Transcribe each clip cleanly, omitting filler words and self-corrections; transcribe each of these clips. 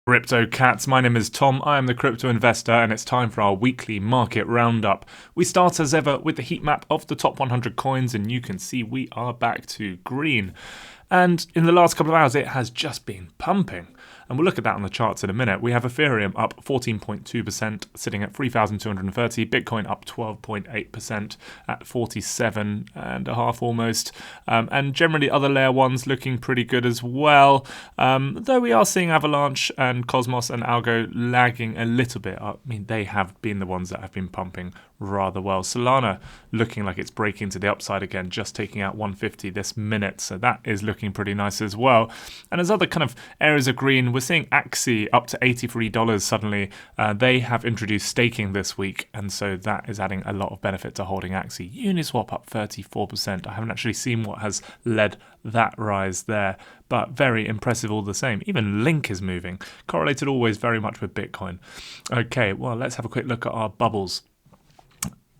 Crypto Cats, my name is Tom, I am the crypto investor and it's time for our weekly market roundup. We start as ever with the heat map of the top 100 coins and you can see we are back to green. And in the last couple of hours it has just been pumping. And we'll look at that on the charts in a minute. We have Ethereum up 14.2%, sitting at 3,230. Bitcoin up 12.8% at 47.5 almost. And generally other layer ones looking pretty good as well. Though we are seeing Avalanche and Cosmos and Algo lagging a little bit. I mean, they have been the ones that have been pumping rather well. Solana looking like it's breaking to the upside again, just taking out 150 this minute. So that is looking pretty nice as well. And as other kind of areas of green, we're seeing Axie up to $83 suddenly. They have introduced staking this week, and so that is adding a lot of benefit to holding Axie. Uniswap up 34%. I haven't actually seen what has led that rise there, but very impressive all the same. Even Link is moving, correlated always very much with Bitcoin. Okay, well, let's have a quick look at our bubbles.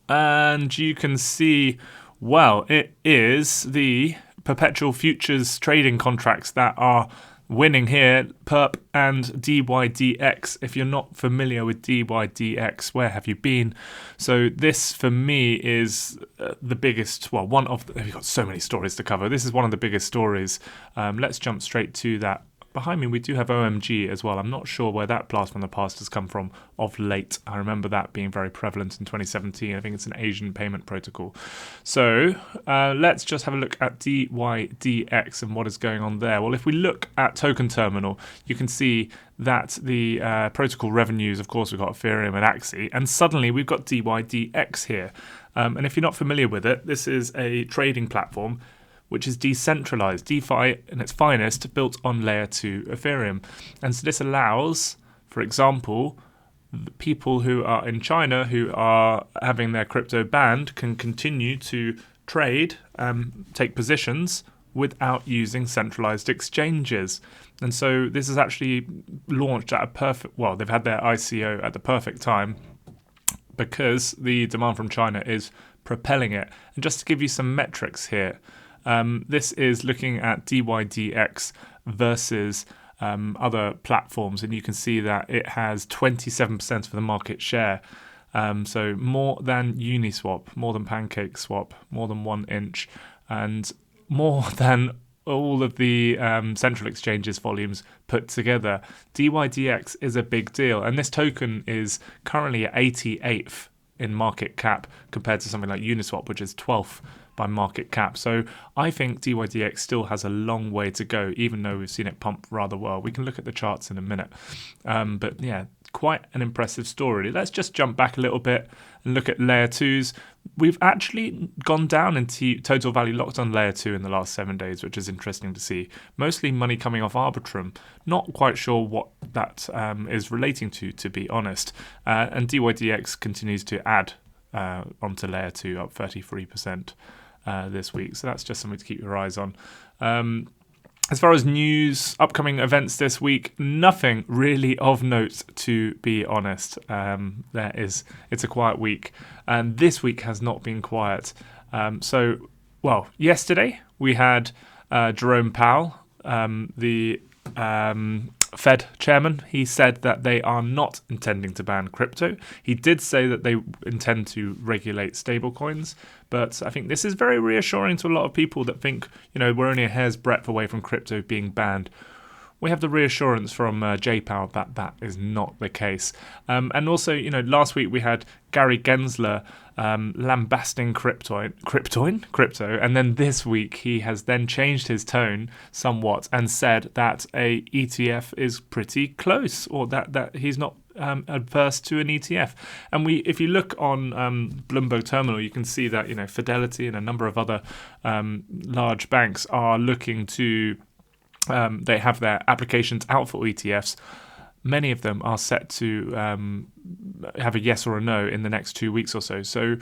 And you can see, well, it is the perpetual futures trading contracts that are winning here, Perp and dYdX. If you're not familiar with dYdX, where have you been? So this, for me, is the biggest, well, we've got so many stories to cover. This is one of the biggest stories. Let's jump straight to that. Behind me, we do have OMG as well. I'm not sure where that blast from the past has come from of late. I remember that being very prevalent in 2017. I think it's an Asian payment protocol. So let's just have a look at dYdX and what is going on there. Well, if we look at Token Terminal, you can see that the protocol revenues, of course, we've got Ethereum and Axie, and suddenly we've got dYdX here. And if you're not familiar with it, this is a trading platform which is decentralized, DeFi in its finest, built on layer 2 Ethereum. And so this allows, for example, the people who are in China who are having their crypto banned can continue to trade, take positions without using centralized exchanges. And so this is actually launched at they've had their ICO at the perfect time because the demand from China is propelling it. And just to give you some metrics here, this is looking at dYdX versus other platforms, and you can see that it has 27% of the market share. So more than Uniswap, more than PancakeSwap, more than 1inch, and more than all of the central exchanges volumes put together. dYdX is a big deal, and this token is currently at 88th in market cap compared to something like Uniswap, which is 12th by market cap. So I think dYdX still has a long way to go, even though we've seen it pump rather well. We can look at the charts in a minute. But yeah, quite an impressive story. Let's just jump back a little bit and look at layer 2s. We've actually gone down in total value locked on layer 2 in the last 7 days, which is interesting to see. Mostly money coming off Arbitrum. Not quite sure what that is relating to be honest. And dYdX continues to add onto layer 2, up 33%. This week, so that's just something to keep your eyes on. As far as news, upcoming events this week, nothing really of note, to be honest. It's a quiet week, and this week has not been quiet. Yesterday we had Jerome Powell, the Fed chairman. He said that they are not intending to ban crypto. He did say that they intend to regulate stablecoins, but I think this is very reassuring to a lot of people that think, we're only a hair's breadth away from crypto being banned. We have the reassurance from J Powell that that is not the case. And also, last week we had Gary Gensler lambasting crypto. And then this week he has then changed his tone somewhat and said that a ETF is pretty close, or that he's not adverse to an ETF. And if you look on Bloomberg Terminal, you can see that, Fidelity and a number of other large banks are looking to they have their applications out for ETFs. Many of them are set to have a yes or a no in the next 2 weeks or so. So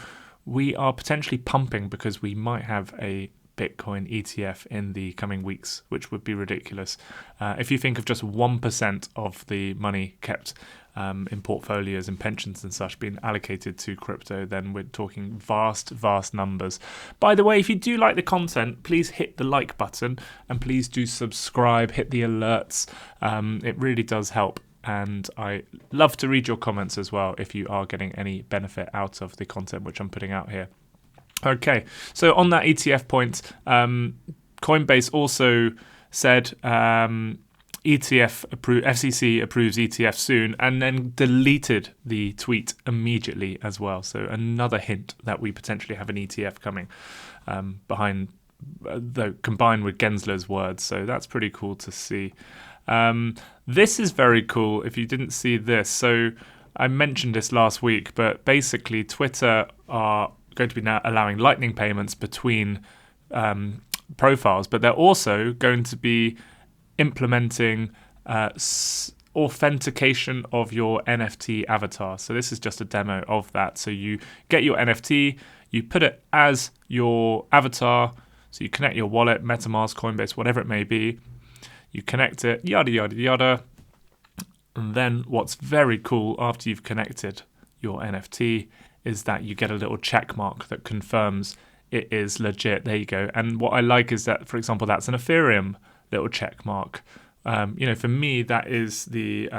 we are potentially pumping because we might have a Bitcoin ETF in the coming weeks, which would be ridiculous. If you think of just 1% of the money kept in portfolios and pensions and such being allocated to crypto, then we're talking vast numbers. By the way, if you do like the content, please hit the like button and please do subscribe, hit the alerts. It really does help. and I love to read your comments as well if you are getting any benefit out of the content which I'm putting out here. Okay, so on that ETF point, Coinbase also said FCC approves ETF soon, and then deleted the tweet immediately as well. So another hint that we potentially have an ETF coming combined with Gensler's words. So that's pretty cool to see. This is very cool if you didn't see this. So I mentioned this last week, but basically Twitter are going to be now allowing lightning payments between profiles, but they're also going to be implementing authentication of your NFT avatar. So this is just a demo of that. So you get your NFT, you put it as your avatar, so you connect your wallet, MetaMask, Coinbase, whatever it may be, you connect it, yada, yada, yada. And then what's very cool after you've connected your NFT is that you get a little check mark that confirms it is legit. There you go. And what I like is that, for example, that's an Ethereum little check mark. For me, that is the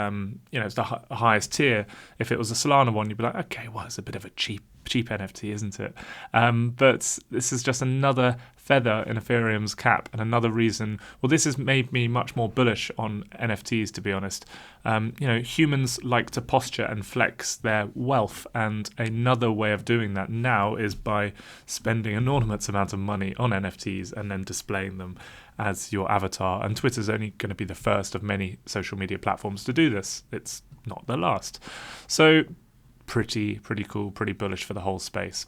it's the highest tier. If it was a Solana one, you'd be like, okay, well, it's a bit of a cheap NFT, isn't it? But this is just another feather in Ethereum's cap, and another reason. Well, this has made me much more bullish on NFTs, to be honest. Humans like to posture and flex their wealth, and another way of doing that now is by spending enormous amounts of money on NFTs and then displaying them as your avatar. And Twitter's only going to be the first of many social media platforms to do this. It's not the last. So pretty cool, pretty bullish for the whole space.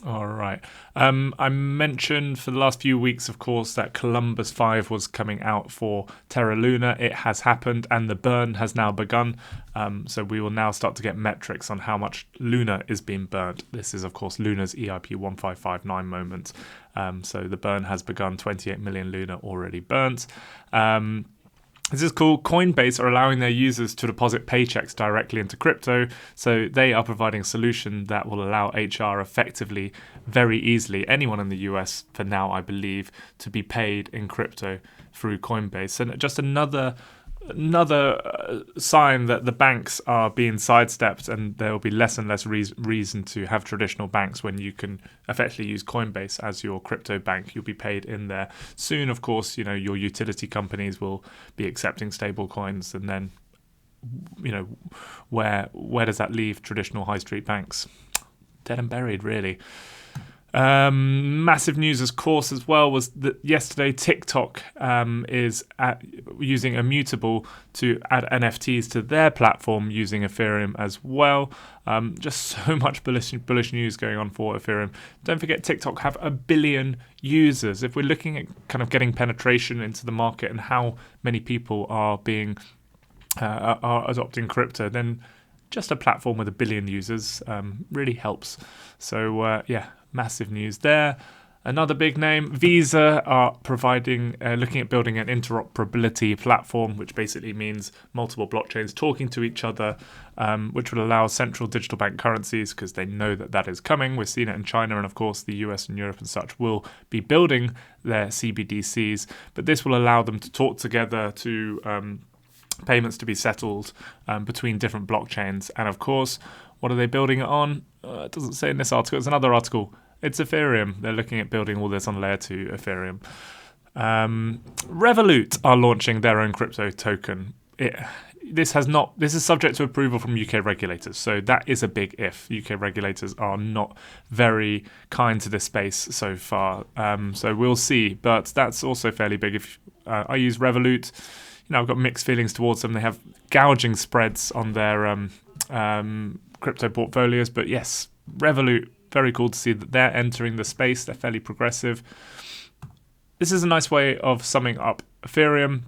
All right. I mentioned for the last few weeks, of course, that Columbus 5 was coming out for Terra Luna. It has happened, and the burn has now begun. So we will now start to get metrics on how much Luna is being burnt. This is, of course, Luna's EIP 1559 moment. So the burn has begun. 28 million Luna already burnt. This is cool. Coinbase are allowing their users to deposit paychecks directly into crypto. So they are providing a solution that will allow HR effectively, very easily, anyone in the US for now, I believe, to be paid in crypto through Coinbase. And just another sign that the banks are being sidestepped, and there will be less and less reason to have traditional banks when you can effectively use Coinbase as your crypto bank. You'll be paid in there. Soon, of course, your utility companies will be accepting stable coins, and then where does that leave traditional high street banks? Dead and buried, really. Massive news, of course, as well, was that yesterday TikTok is using Immutable to add NFTs to their platform using Ethereum as well. Just so much bullish news going on for Ethereum. Don't forget, TikTok have 1 billion users. If we're looking at kind of getting penetration into the market and how many people are adopting crypto, then just a platform with 1 billion users really helps. So massive news there. Another big name, Visa, are looking at building an interoperability platform, which basically means multiple blockchains talking to each other, which will allow central digital bank currencies, because they know that is coming. We've seen it in China, and of course the US and Europe and such will be building their CBDCs, but this will allow them to talk together, to payments to be settled between different blockchains. And of course, what are they building it on? It doesn't say in this article. It's another article. It's Ethereum. They're looking at building all this on layer 2 Ethereum. Revolut are launching their own crypto token. This is subject to approval from UK regulators, so that is a big if. UK regulators are not very kind to this space so far, so we'll see. But that's also fairly big. If I use Revolut, I've got mixed feelings towards them. They have gouging spreads on their crypto portfolios, but yes, Revolut, very cool to see that they're entering the space. They're fairly progressive. This is a nice way of summing up Ethereum.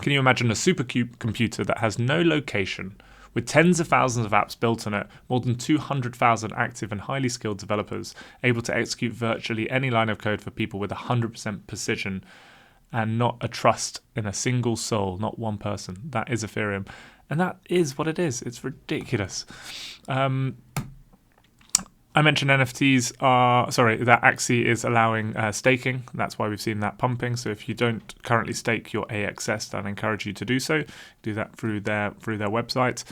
Can you imagine a supercomputer that has no location, with tens of thousands of apps built on it, more than 200,000 active and highly skilled developers, able to execute virtually any line of code for people with 100% precision, and not a trust in a single soul, not one person? That is Ethereum. And that is what it is. It's ridiculous. I mentioned NFTs that Axie is allowing staking. That's why we've seen that pumping. So if you don't currently stake your AXS, then I encourage you to do so. Do that through their website.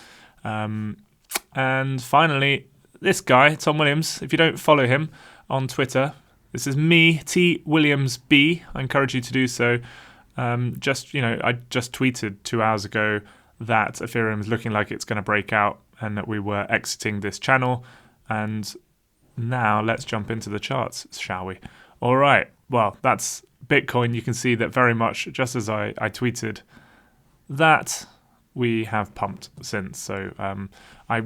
And finally, this guy, Tom Williams, if you don't follow him on Twitter, this is me, T Williams B. I encourage you to do so. I just tweeted 2 hours ago that Ethereum is looking like it's going to break out and that we were exiting this channel. And now let's jump into the charts, shall we? All right. Well, that's Bitcoin. You can see that very much, just as I tweeted, that we have pumped since. So I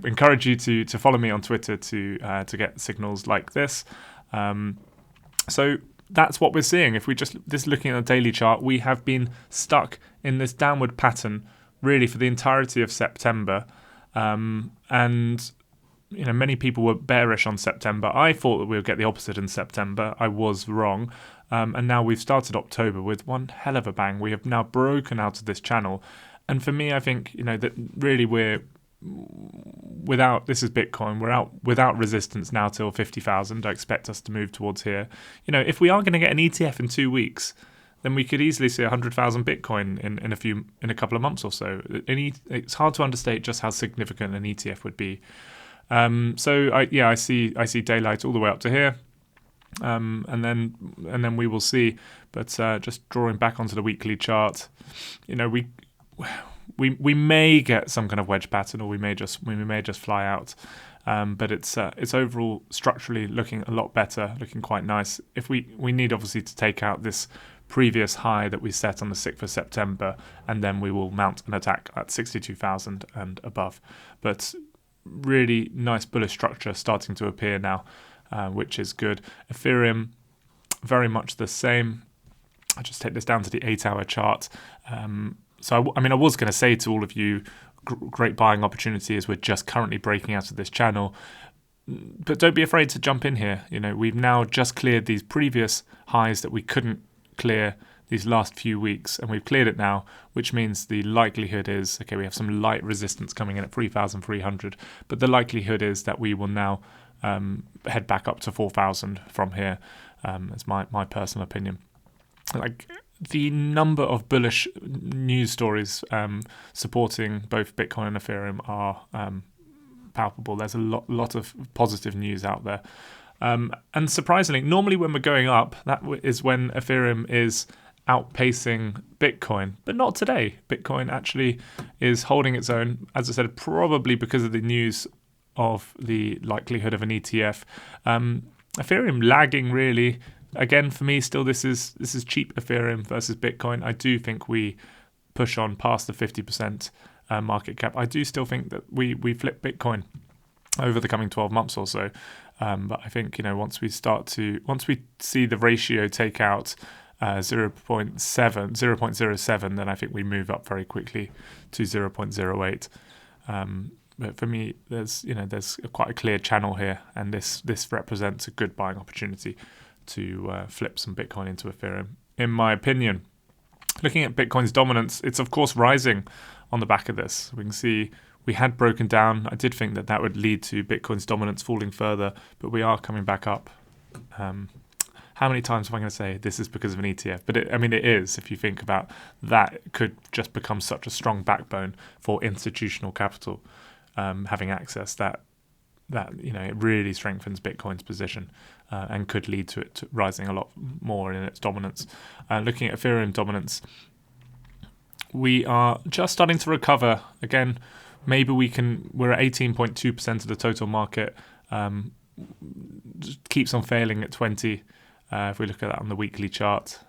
encourage you to follow me on Twitter to get signals like this. So that's what we're seeing. If we just looking at the daily chart, we have been stuck in this downward pattern really for the entirety of September, and many people were bearish on September. I thought that we would get the opposite in September. I was wrong. And now we've started October with one hell of a bang. We have now broken out of this channel. And for me, I think, that really this is Bitcoin. We're out without resistance now till 50,000. I expect us to move towards here. If we are going to get an ETF in 2 weeks, then we could easily see 100,000 Bitcoin in a couple of months or so. It's hard to understate just how significant an ETF would be. So I see daylight all the way up to here, and then we will see. But just drawing back onto the weekly chart, we may get some kind of wedge pattern, or we may just fly out. But it's overall structurally looking a lot better, looking quite nice. If we need obviously to take out this previous high that we set on the 6th of September, and then we will mount an attack at 62,000 and above. But really nice bullish structure starting to appear now, which is good. Ethereum, very much the same. I just take this down to the 8-hour chart. So I was going to say to all of you, great buying opportunity as we're just currently breaking out of this channel. But don't be afraid to jump in here. We've now just cleared these previous highs that we couldn't clear these last few weeks, and we've cleared it now, which means the likelihood is, okay, we have some light resistance coming in at 3,300, but the likelihood is that we will now head back up to 4,000 from here. That's my personal opinion. Like, the number of bullish news stories supporting both Bitcoin and Ethereum are palpable. There's a lot of positive news out there. And surprisingly, normally when we're going up, that is when Ethereum is outpacing Bitcoin, but not today. Bitcoin actually is holding its own, as I said, probably because of the news of the likelihood of an ETF. Ethereum lagging really. Again, for me, still this is cheap Ethereum versus Bitcoin. I do think we push on past the 50% market cap. I do still think that we flip Bitcoin over the coming 12 months or so. But I think once we see the ratio take out 0.07, then I think we move up very quickly to 0.08. But for me, there's quite a clear channel here, and this represents a good buying opportunity to flip some Bitcoin into Ethereum, in my opinion. Looking at Bitcoin's dominance, it's of course rising on the back of this. We can see we had broken down. I did think that would lead to Bitcoin's dominance falling further, but we are coming back up. How many times am I going to say this is because of an ETF? But it is. If you think about that, it could just become such a strong backbone for institutional capital having access that it really strengthens Bitcoin's position and could lead to it rising a lot more in its dominance. Looking at Ethereum dominance, we are just starting to recover again. Maybe we're at 18.2% of the total market. Just keeps on failing at 20. If we look at that on the weekly chart,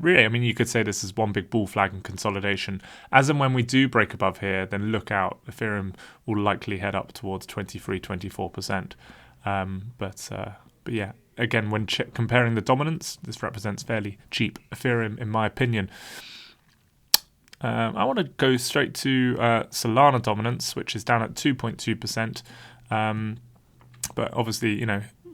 really, you could say this is one big bull flag and consolidation. As and when we do break above here, then look out. Ethereum will likely head up towards 23-24%. But yeah, again, when comparing the dominance, this represents fairly cheap Ethereum, in my opinion. I want to go straight to Solana dominance, which is down at 2.2%. But obviously,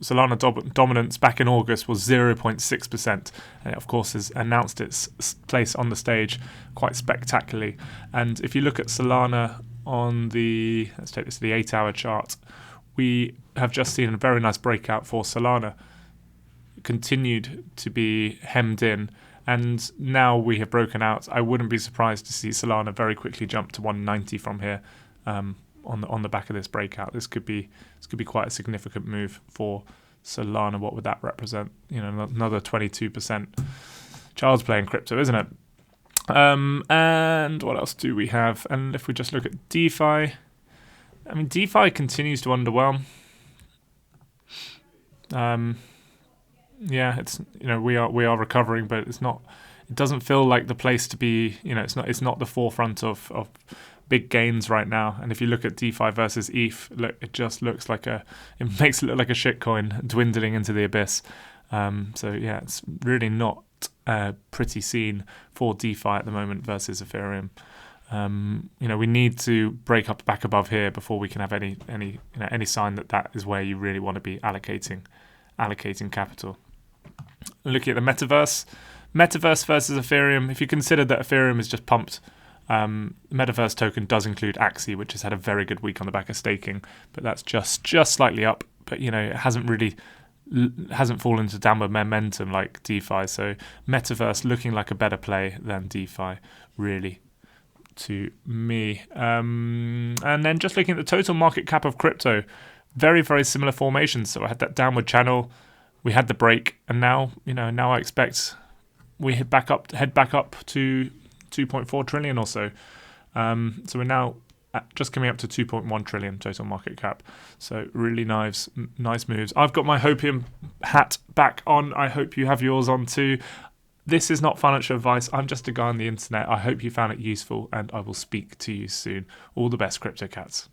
Solana dominance back in August was 0.6%, and it, of course, has announced its place on the stage quite spectacularly. And if you look at Solana on let's take this to the 8-hour chart, we have just seen a very nice breakout for Solana. Continued to be hemmed in, and now we have broken out. I wouldn't be surprised to see Solana very quickly jump to 190 from here on the back of this breakout. This could be quite a significant move for Solana. What would that represent? Another 22%. Child's play in crypto, isn't it? And what else do we have? And if we just look at DeFi, I mean, DeFi continues to underwhelm. Yeah, it's we are recovering, but it's not. It doesn't feel like the place to be. It's not the forefront of big gains right now. And if you look at DeFi versus ETH, look, it just looks like it makes it look like a shitcoin dwindling into the abyss. So yeah, it's really not a pretty scene for DeFi at the moment versus Ethereum. We need to break up back above here before we can have any sign that is where you really want to be allocating capital. Looking at the metaverse versus Ethereum. If you consider that Ethereum is just pumped, metaverse token does include Axie, which has had a very good week on the back of staking, but that's just slightly up. But it hasn't fallen into downward momentum like DeFi. So metaverse looking like a better play than DeFi, really, to me. And then just looking at the total market cap of crypto, very, very similar formations. So I had that downward channel, we had the break, and now I expect we head back up to 2.4 trillion or so. So we're now just coming up to 2.1 trillion total market cap. So really nice moves. I've got my Hopium hat back on. I hope you have yours on too. This is not financial advice. I'm just a guy on the internet. I hope you found it useful, and I will speak to you soon. All the best, Crypto Cats.